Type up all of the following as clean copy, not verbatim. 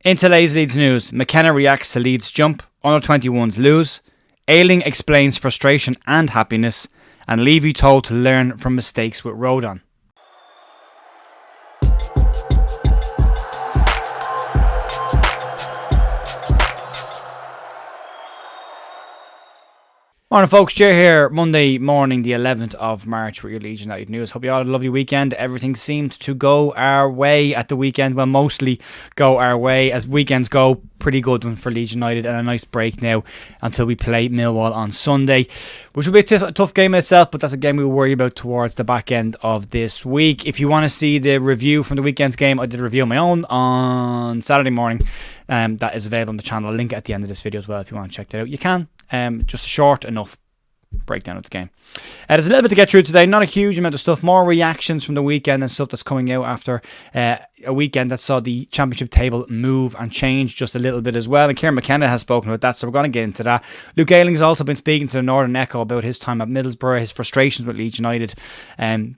In today's Leeds news, McKenna reacts to Leeds jump, under-21s lose, Ayling explains frustration and happiness, and Levy told to learn from mistakes with Rodon. Morning folks, Jay here, Monday morning the 11th of March with your Leeds United news. Hope you all had a lovely weekend. Everything seemed to go our way at the weekend, well mostly go our way as weekends go. Pretty good one for Leeds United and a nice break now until we play Millwall on Sunday, which will be a tough game in itself, but that's a game we'll worry about towards the back end of this week. If you want to see the review from the weekend's game, I did a review on my own on Saturday morning. That is available on the channel. I'll link it at the end of this video as well if you want to check that out. You can. Just a short enough breakdown of the game. There's a little bit to get through today, not a huge amount of stuff, more reactions from the weekend and stuff that's coming out after a weekend that saw the championship table move and change just a little bit as well, and Kieran McKenna has spoken about that, so we're going to get into that. Luke Ayling has also been speaking to the Northern Echo about his time at Middlesbrough, his frustrations with Leeds United,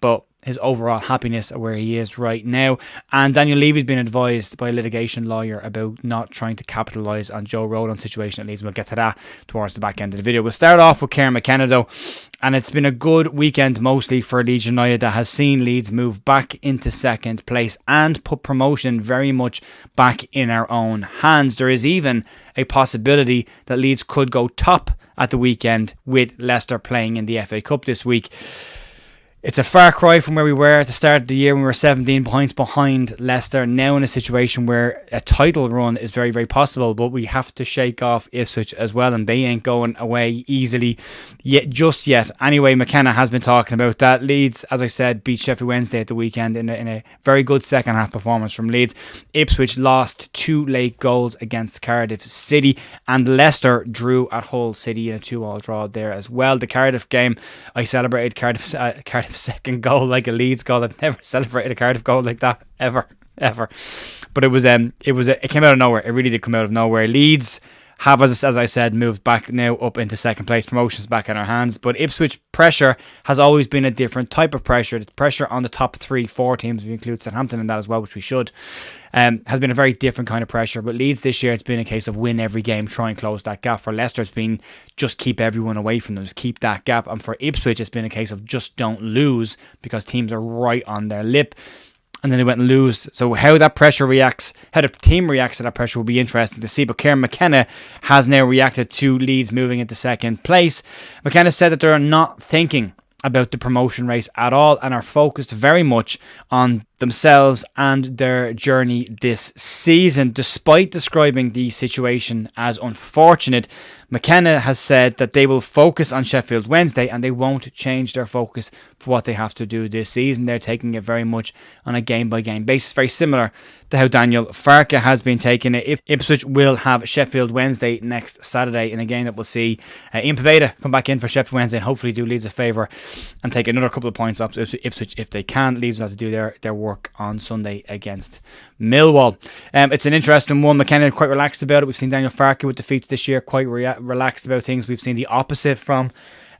but his overall happiness at where he is right now. And Daniel Levy's been advised by a litigation lawyer about not trying to capitalise on Joe Rodon's situation at Leeds. We'll get to that towards the back end of the video. We'll start off with Kieran McKenna though, and it's been a good weekend mostly for Leeds United that has seen Leeds move back into second place and put promotion very much back in our own hands. There is even a possibility that Leeds could go top at the weekend with Leicester playing in the FA Cup this week. It's a far cry from where we were at the start of the year when we were 17 points behind Leicester. Now in a situation where a title run is very, very possible, but we have to shake off Ipswich as well, and they ain't going away easily just yet. Anyway, McKenna has been talking about that. Leeds, as I said, beat Sheffield Wednesday at the weekend in a very good second half performance from Leeds. Ipswich lost 2 late goals against Cardiff City, and Leicester drew at Hull City in a 2-2 draw there as well. The Cardiff game, I celebrated Cardiff's second goal like a Leeds goal. I've never celebrated a Cardiff goal like that ever. But it came out of nowhere. It really did come out of nowhere. Leeds have, as I said, moved back now up into second place. Promotion's back in our hands. But Ipswich pressure has always been a different type of pressure. The pressure on the top 3-4 teams, if you include Southampton in that as well, which we should, has been a very different kind of pressure. But Leeds this year, it's been a case of win every game, try and close that gap. For Leicester, it's been just keep everyone away from them, just keep that gap. And for Ipswich, it's been a case of just don't lose because teams are right on their lip. And then they went and lose. So how that pressure reacts, how the team reacts to that pressure will be interesting to see. But Kieran McKenna has now reacted to Leeds moving into second place. McKenna said that they're not thinking about the promotion race at all and are focused very much on themselves and their journey this season. Despite describing the situation as unfortunate, McKenna has said that they will focus on Sheffield Wednesday and they won't change their focus for what they have to do this season. They're taking it very much on a game-by-game basis, very similar to how Daniel Farke has been taking it. Ipswich will have Sheffield Wednesday next Saturday in a game that we'll see Ian Poveda come back in for Sheffield Wednesday and hopefully do Leeds a favour and take another couple of points off Ipswich if they can. Leeds will have to do their work on Sunday against Millwall. It's an interesting one. McKenna quite relaxed about it. We've seen Daniel Farke with defeats this year, quite relaxed about things. We've seen the opposite from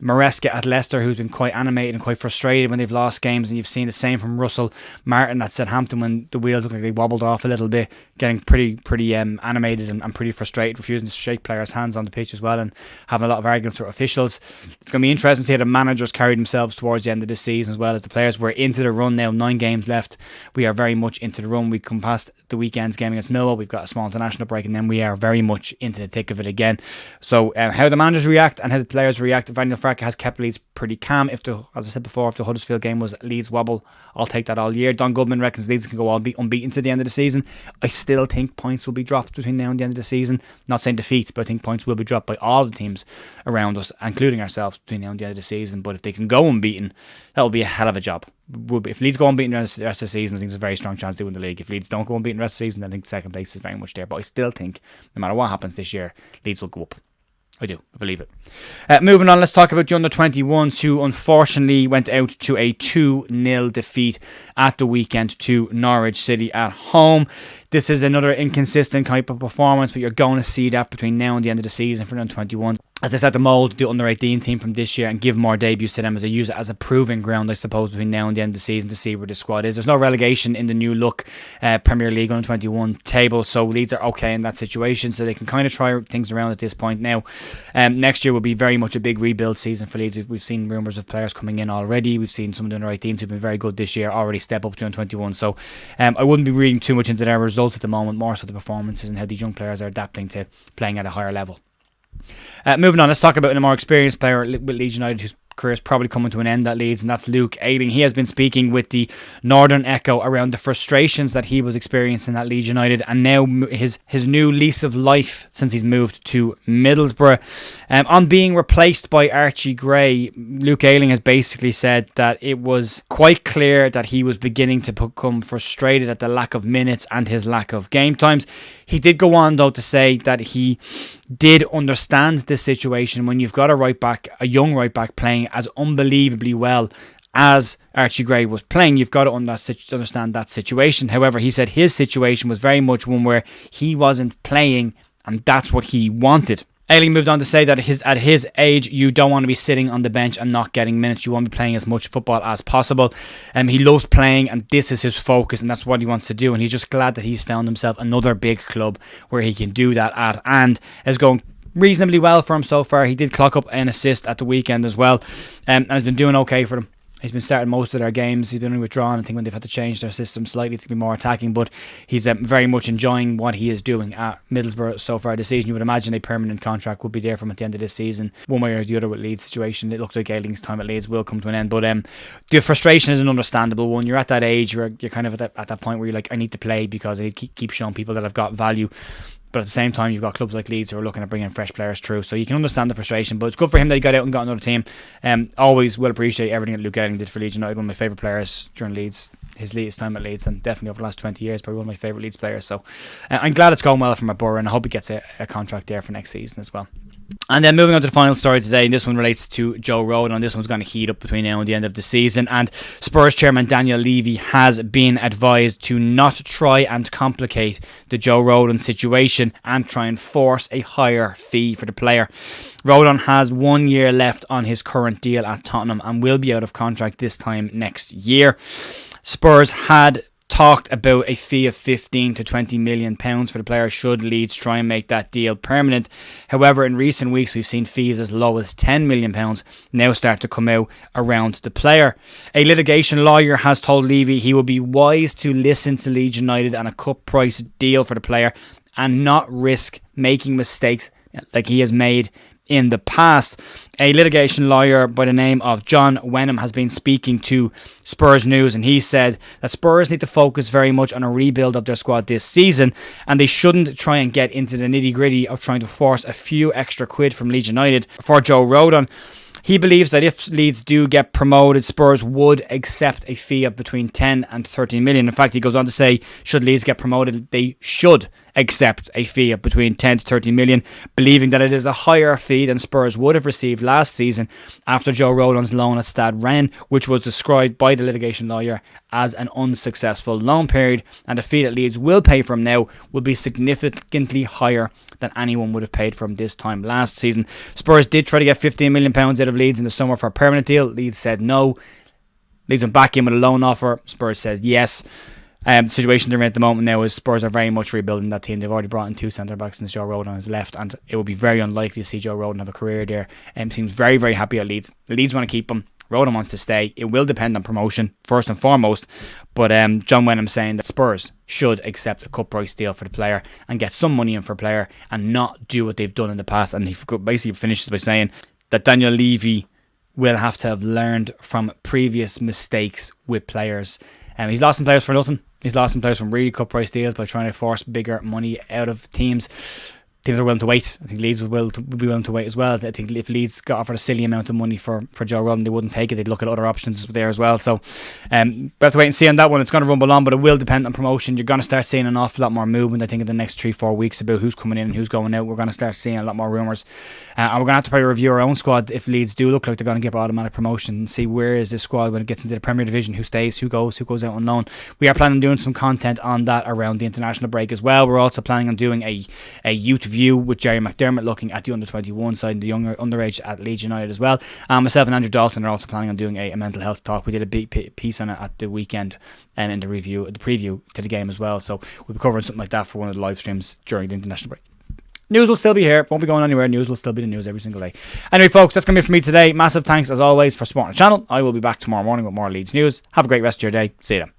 Maresca at Leicester, who's been quite animated and quite frustrated when they've lost games, and you've seen the same from Russell Martin at Southampton when the wheels look like they wobbled off a little bit, getting pretty animated and pretty frustrated, refusing to shake players' hands on the pitch as well, and having a lot of arguments with officials. It's going to be interesting to see how the managers carry themselves towards the end of the season as well as the players. We're into the run now, 9 games left. We are very much into the run. We come past the weekend's game against Millwall. We've got a small international break, and then we are very much into the thick of it again. So how the managers react and how the players react, Daniel Farke has kept Leeds pretty calm. As I said before, if the Huddersfield game was Leeds wobble, I'll take that all year. Don Goodman reckons Leeds can go all unbeaten to the end of the season. I still think points will be dropped between now and the end of the season. Not saying defeats, but I think points will be dropped by all the teams around us, including ourselves, between now and the end of the season. But if they can go unbeaten, that'll be a hell of a job. If Leeds go unbeaten the rest of the season, I think there's a very strong chance they win the league. If Leeds don't go unbeaten the rest of the season, then I think second place is very much there. But I still think, no matter what happens this year, Leeds will go up. I do. I believe it. Moving on, let's talk about the under-21s who unfortunately went out to a 2-0 defeat at the weekend to Norwich City at home. This is another inconsistent type of performance, but you're going to see that between now and the end of the season for the under-21s. as I said, to mould the under-18 team from this year and give more debuts to them as they use it as a proving ground, I suppose, between now and the end of the season to see where the squad is. There's no relegation in the new look Premier League under-21 table, so Leeds are okay in that situation, so they can kind of try things around at this point now. Next year will be very much a big rebuild season for Leeds. We've seen rumours of players coming in already. We've seen some of the under-18s who've been very good this year already step up to under-21, so I wouldn't be reading too much into their results at the moment, more so the performances and how these young players are adapting to playing at a higher level. Moving on, let's talk about a more experienced player with Leeds United whose career is probably coming to an end at Leeds, and that's Luke Ayling. He has been speaking with the Northern Echo around the frustrations that he was experiencing at Leeds United, and now his new lease of life since he's moved to Middlesbrough. On being replaced by Archie Gray, Luke Ayling has basically said that it was quite clear that he was beginning to become frustrated at the lack of minutes and his lack of game times. He did go on, though, to say that he did understand this situation when you've got a young right back playing as unbelievably well as Archie Gray was playing. You've got to understand that situation. However, he said his situation was very much one where he wasn't playing, and that's what he wanted. Ayling moved on to say that at his age, you don't want to be sitting on the bench and not getting minutes. You want to be playing as much football as possible. He loves playing, and this is his focus, and that's what he wants to do. And he's just glad that he's found himself another big club where he can do that at, and is going reasonably well for him so far. He did clock up an assist at the weekend as well, and has been doing okay for them. He's been starting most of their games. He's been withdrawn, I think, when they've had to change their system slightly to be more attacking, but he's very much enjoying what he is doing at Middlesbrough so far this season. You would imagine a permanent contract would be there for him at the end of this season, one way or the other with Leeds' situation. It looks like Ayling's time at Leeds will come to an end, but the frustration is an understandable one. You're at that age where you're kind of at that point where you're like, I need to play because I keep showing people that I've got value. But at the same time, you've got clubs like Leeds who are looking at bringing fresh players through. So you can understand the frustration, but it's good for him that he got out and got another team. Always will appreciate everything that Luke Ayling did for Leeds United. One of my favourite players during his time at Leeds, and definitely over the last 20 years, probably one of my favourite Leeds players. So I'm glad it's going well for Borough, and I hope he gets a contract there for next season as well. And then moving on to the final story today, and this one relates to Joe Rodon. This one's going to heat up between now and the end of the season, and Spurs chairman Daniel Levy has been advised to not try and complicate the Joe Rodon situation and try and force a higher fee for the player. Rodon has 1 year left on his current deal at Tottenham and will be out of contract this time next year. Spurs had talked about a fee of 15 to 20 million pounds for the player should Leeds try and make that deal permanent. However, in recent weeks we've seen fees as low as 10 million pounds now start to come out around the player. A litigation lawyer has told Levy he will be wise to listen to Leeds United and a cut price deal for the player and not risk making mistakes like he has made in the past. A litigation lawyer by the name of John Wenham has been speaking to Spurs News, and he said that Spurs need to focus very much on a rebuild of their squad this season, and they shouldn't try and get into the nitty gritty of trying to force a few extra quid from Leeds United for Joe Rodon. He believes that if Leeds do get promoted, Spurs would accept a fee of between 10 and 13 million. In fact, he goes on to say, should Leeds get promoted, they should accept a fee of between 10 to 13 million, believing that it is a higher fee than Spurs would have received last season after Joe Rodon's loan at Stade Rennes, which was described by the litigation lawyer as an unsuccessful loan period, and the fee that Leeds will pay for him now will be significantly higher than anyone would have paid for him this time last season. Spurs did try to get £15 million out of Leeds in the summer for a permanent deal. Leeds said no. Leeds went back in with a loan offer. Spurs said yes. Situation they're in at the moment now is Spurs are very much rebuilding that team. They've already brought in two centre-backs since Joe Rodon has left, and it would be very unlikely to see Joe Rodon have a career there. Seems very, very happy at Leeds. Leeds want to keep him. Rodon wants to stay. It will depend on promotion, first and foremost, but John Wenham saying that Spurs should accept a cut price deal for the player and get some money in for a player and not do what they've done in the past. And he basically finishes by saying that Daniel Levy will have to have learned from previous mistakes with players. He's lost some players for nothing. He's lost some players from really cut price deals by trying to force bigger money out of teams. Teams are willing to wait. I think Leeds would be willing to wait as well. I think if Leeds got offered a silly amount of money for Joe Rodon, they wouldn't take it. They'd look at other options there as well. So we have to wait and see on that one. It's going to rumble on, but it will depend on promotion. You're going to start seeing an awful lot more movement, I think, in the next 3-4 weeks about who's coming in and who's going out. We're going to start seeing a lot more rumours. And we're going to have to probably review our own squad if Leeds do look like they're going to get automatic promotion and see where is this squad when it gets into the Premier Division, who stays, who goes out on loan. We are planning on doing some content on that around the international break as well. We're also planning on doing a youth review with Jerry McDermott looking at the under-21 side and the younger underage at Leeds United as well. Myself and Andrew Dalton are also planning on doing a mental health talk. We did a big piece on it at the weekend and in the preview to the game as well. So we'll be covering something like that for one of the live streams during the international break. News will still be here. Won't be going anywhere. News will still be the news every single day. Anyway, folks, that's going to be it for me today. Massive thanks, as always, for supporting the channel. I will be back tomorrow morning with more Leeds news. Have a great rest of your day. See you then.